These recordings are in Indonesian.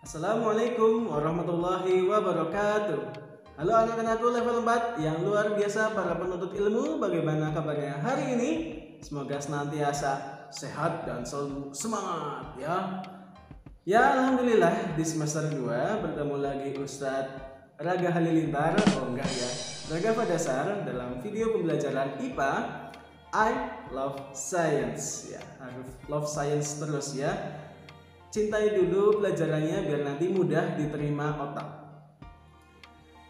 Assalamualaikum warahmatullahi wabarakatuh. Halo anak-anakku level 4 yang luar biasa, para penuntut ilmu. Bagaimana kabarnya hari ini? Semoga senantiasa sehat dan selalu semangat ya. Ya alhamdulillah, di semester 2 bertemu lagi Ustadz Raga Halilintar. Raga Fadasar dalam video pembelajaran IPA I Love Science ya. Harus love science terus ya. Cintai dulu pelajarannya biar nanti mudah diterima otak.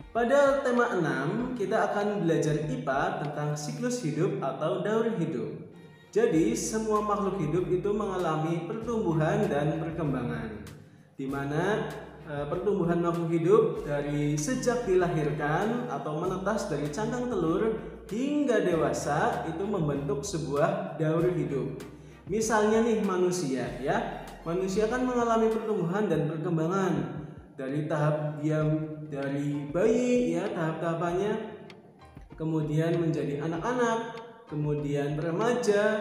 Pada tema 6 kita akan belajar IPA tentang siklus hidup atau daur hidup. Jadi semua makhluk hidup itu mengalami pertumbuhan dan perkembangan, di mana pertumbuhan makhluk hidup dari sejak dilahirkan atau menetas dari cangkang telur hingga dewasa itu membentuk sebuah daur hidup. Misalnya nih manusia ya. Manusia kan mengalami pertumbuhan dan perkembangan dari tahap dari bayi ya, tahap-tahapannya, kemudian menjadi anak-anak, kemudian remaja,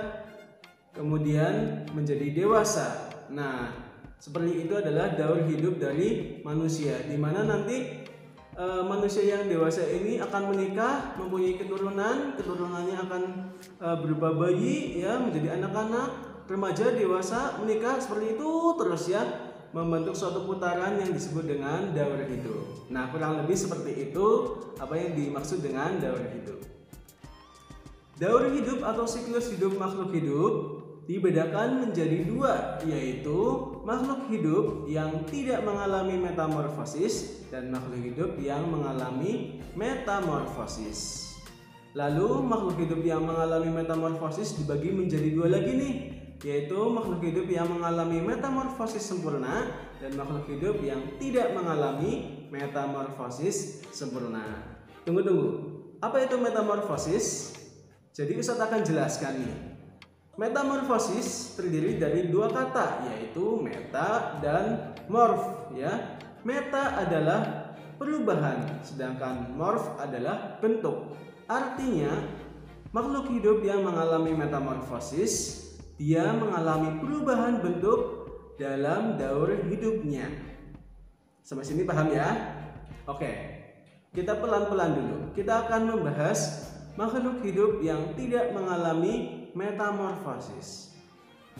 kemudian menjadi dewasa. Nah, seperti itu adalah daur hidup dari manusia, di mana nanti manusia yang dewasa ini akan menikah, mempunyai keturunannya akan berupa bayi ya, menjadi anak-anak, remaja, dewasa, menikah, seperti itu terus ya, membentuk suatu putaran yang disebut dengan daur hidup. Nah, kurang lebih seperti itu apa yang dimaksud dengan daur hidup. Daur hidup atau siklus hidup makhluk hidup dibedakan menjadi dua, yaitu makhluk hidup yang tidak mengalami metamorfosis dan makhluk hidup yang mengalami metamorfosis. Lalu makhluk hidup yang mengalami metamorfosis dibagi menjadi dua lagi nih, yaitu makhluk hidup yang mengalami metamorfosis sempurna dan makhluk hidup yang tidak mengalami metamorfosis sempurna. Tunggu, apa itu metamorfosis? Jadi Ustadz akan jelaskan nih. Metamorfosis terdiri dari dua kata, yaitu meta dan morf ya. Meta adalah perubahan, sedangkan morf adalah bentuk. Artinya makhluk hidup yang mengalami metamorfosis dia mengalami perubahan bentuk dalam daur hidupnya. Sampai sini paham ya? Oke, kita pelan-pelan dulu. Kita akan membahas makhluk hidup yang tidak mengalami metamorfosis.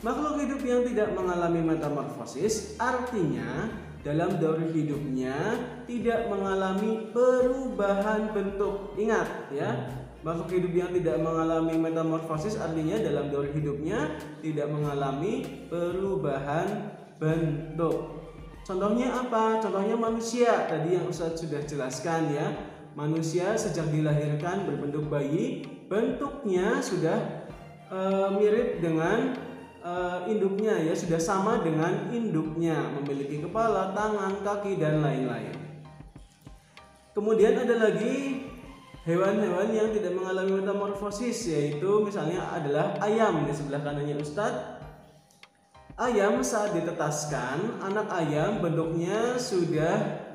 Makhluk hidup yang tidak mengalami metamorfosis artinya dalam daur hidupnya tidak mengalami perubahan bentuk. Ingat ya, makhluk hidup yang tidak mengalami metamorfosis artinya dalam daur hidupnya tidak mengalami perubahan bentuk. Contohnya apa? Contohnya manusia, tadi yang Ustadz sudah jelaskan ya. Manusia sejak dilahirkan berbentuk bayi, bentuknya sudah mirip dengan induknya ya, sudah sama dengan induknya, memiliki kepala, tangan, kaki, dan lain-lain. Kemudian ada lagi hewan-hewan yang tidak mengalami metamorfosis, yaitu misalnya adalah ayam di sebelah kanannya Ustadz. Ayam saat ditetaskan, anak ayam bentuknya sudah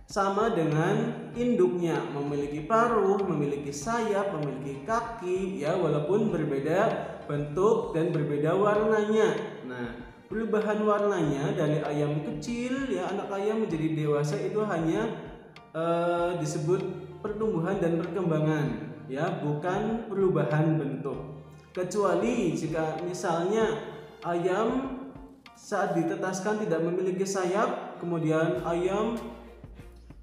sama dengan induknya, memiliki paruh, memiliki sayap, memiliki kaki ya, walaupun berbeda bentuk dan berbeda warnanya. Nah, perubahan warnanya dari ayam kecil ya, anak ayam menjadi dewasa itu hanya disebut pertumbuhan dan perkembangan ya, bukan perubahan bentuk. Kecuali jika misalnya ayam saat ditetaskan tidak memiliki sayap, kemudian ayam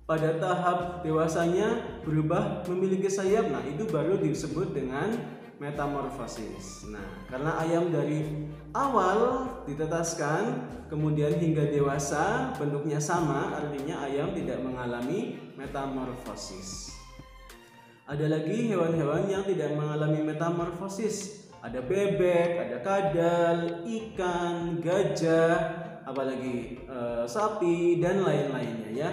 pada tahap dewasanya berubah memiliki sayap, nah itu baru disebut dengan metamorfosis. Nah, karena ayam dari awal ditetaskan kemudian hingga dewasa bentuknya sama, artinya ayam tidak mengalami metamorfosis. Ada lagi hewan-hewan yang tidak mengalami metamorfosis. Ada bebek, ada kadal, ikan, gajah, apalagi sapi dan lain-lainnya ya.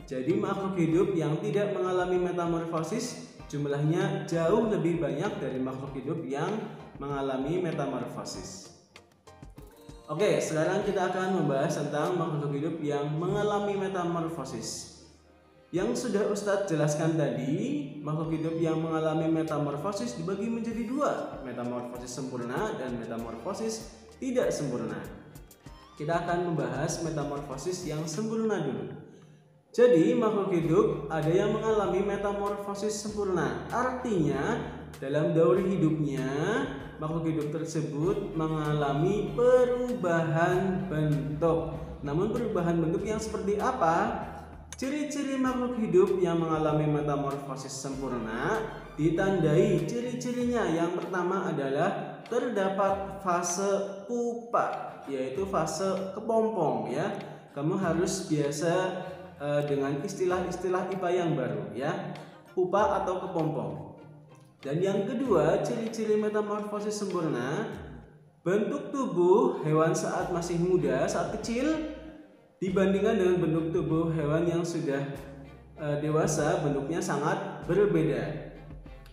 Jadi makhluk hidup yang tidak mengalami metamorfosis jumlahnya jauh lebih banyak dari makhluk hidup yang mengalami metamorfosis. Oke, sekarang kita akan membahas tentang makhluk hidup yang mengalami metamorfosis. Yang sudah Ustadz jelaskan tadi, makhluk hidup yang mengalami metamorfosis dibagi menjadi dua, metamorfosis sempurna dan metamorfosis tidak sempurna. kita akan membahas metamorfosis yang sempurna dulu. Jadi makhluk hidup ada yang mengalami metamorfosis sempurna. Artinya dalam daur hidupnya makhluk hidup tersebut mengalami perubahan bentuk. Namun perubahan bentuk yang seperti apa? Ciri-ciri makhluk hidup yang mengalami metamorfosis sempurna ditandai ciri-cirinya. Yang pertama adalah terdapat fase pupa, yaitu fase kepompong ya. Kamu harus biasa dengan istilah-istilah IPA yang baru ya. Pupa atau kepompong. Dan yang kedua, ciri-ciri metamorfosis sempurna, bentuk tubuh hewan saat masih muda, saat kecil dibandingkan dengan bentuk tubuh hewan yang sudah dewasa, bentuknya sangat berbeda.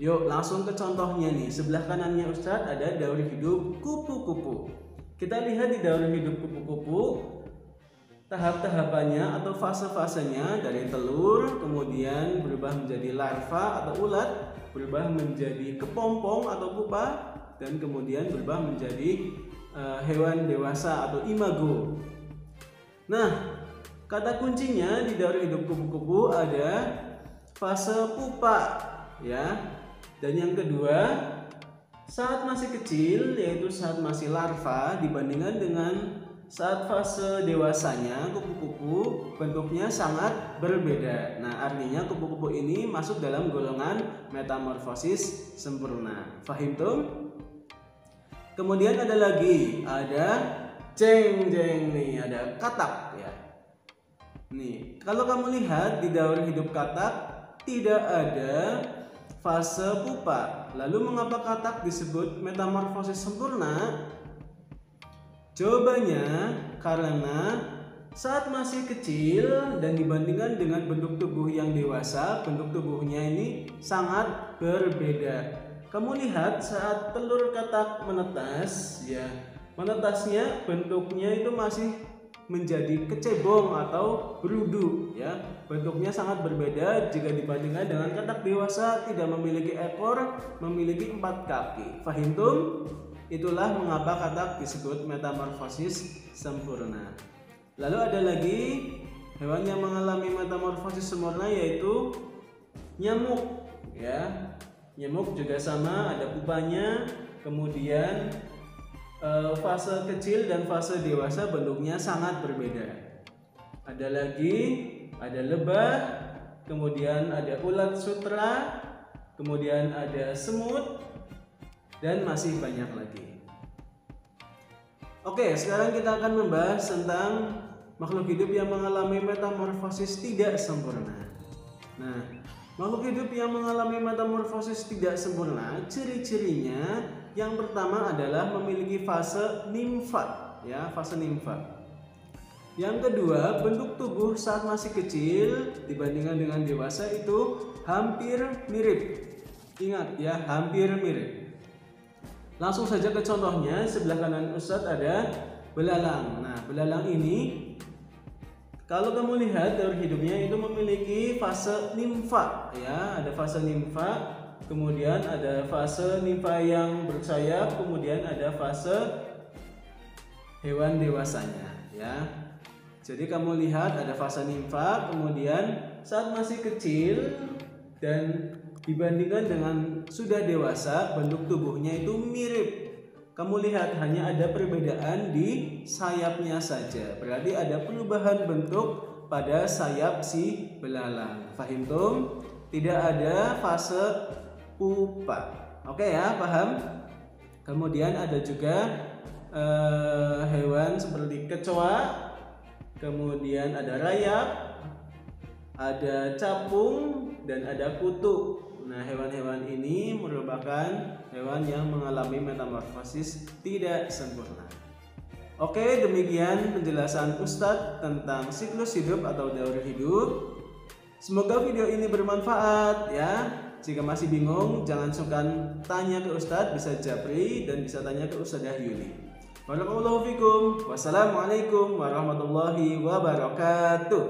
Yuk langsung ke contohnya nih. Sebelah kanannya Ustadz ada daur hidup kupu-kupu. Kita lihat di daur hidup kupu-kupu, tahap-tahapannya atau fase-fasenya dari telur, kemudian berubah menjadi larva atau ulat, berubah menjadi kepompong atau pupa, dan kemudian berubah menjadi hewan dewasa atau imago. Nah, kata kuncinya di daur hidup kupu-kupu ada fase pupa ya. Dan yang kedua, saat masih kecil, yaitu saat masih larva, dibandingkan dengan saat fase dewasanya, kupu-kupu bentuknya sangat berbeda. Nah, artinya kupu-kupu ini masuk dalam golongan metamorfosis sempurna. Fahim tum? Kemudian ada lagi, ada jeng nih, ada katak ya. Nih, kalau kamu lihat di daur hidup katak tidak ada fase pupa. Lalu mengapa katak disebut metamorfosis sempurna? Jawabannya karena saat masih kecil dan dibandingkan dengan bentuk tubuh yang dewasa, bentuk tubuhnya ini sangat berbeda. Kamu lihat saat telur katak menetas ya, menetasnya bentuknya itu masih menjadi kecebong atau berudu ya. Bentuknya sangat berbeda jika dibandingkan dengan katak dewasa, tidak memiliki ekor, memiliki 4 kaki. Fahim tum? Itulah mengapa katak disebut metamorfosis sempurna. Lalu ada lagi hewan yang mengalami metamorfosis sempurna, yaitu nyamuk ya. Nyamuk juga sama, ada pupanya, kemudian fase kecil dan fase dewasa bentuknya sangat berbeda. Ada lagi, ada lebah, kemudian ada ulat sutra, kemudian ada semut, dan masih banyak lagi. Oke, sekarang kita akan membahas tentang makhluk hidup yang mengalami metamorfosis tidak sempurna. Nah, makhluk hidup yang mengalami metamorfosis tidak sempurna, ciri-cirinya yang pertama adalah memiliki fase nimfa, ya, fase nimfa. Yang kedua, bentuk tubuh saat masih kecil dibandingkan dengan dewasa itu hampir mirip. Ingat ya, hampir mirip. Langsung saja ke contohnya. Sebelah kanan Ustadz ada belalang. Nah, belalang ini kalau kamu lihat daur hidupnya itu memiliki fase nimfa, ya, ada fase nimfa. Kemudian ada fase nimfa yang bersayap, kemudian ada fase hewan dewasanya ya. Jadi kamu lihat ada fase nimfa, kemudian saat masih kecil dan dibandingkan dengan sudah dewasa, bentuk tubuhnya itu mirip. Kamu lihat hanya ada perbedaan di sayapnya saja. Berarti ada perubahan bentuk pada sayap si belalang. Fahim tum? Tidak ada fase pupa. Oke ya, paham? Kemudian ada juga hewan seperti kecoa, kemudian ada rayap, ada capung, dan ada kutu. Nah, hewan-hewan ini merupakan hewan yang mengalami metamorfosis tidak sempurna. Oke, demikian penjelasan Ustadz tentang siklus hidup atau daur hidup. Semoga video ini bermanfaat ya. Jika masih bingung, jangan sungkan tanya ke Ustadz, bisa japri dan bisa tanya ke Ustadzah Yuli. Barakallahu fikum. Wassalamualaikum warahmatullahi wabarakatuh.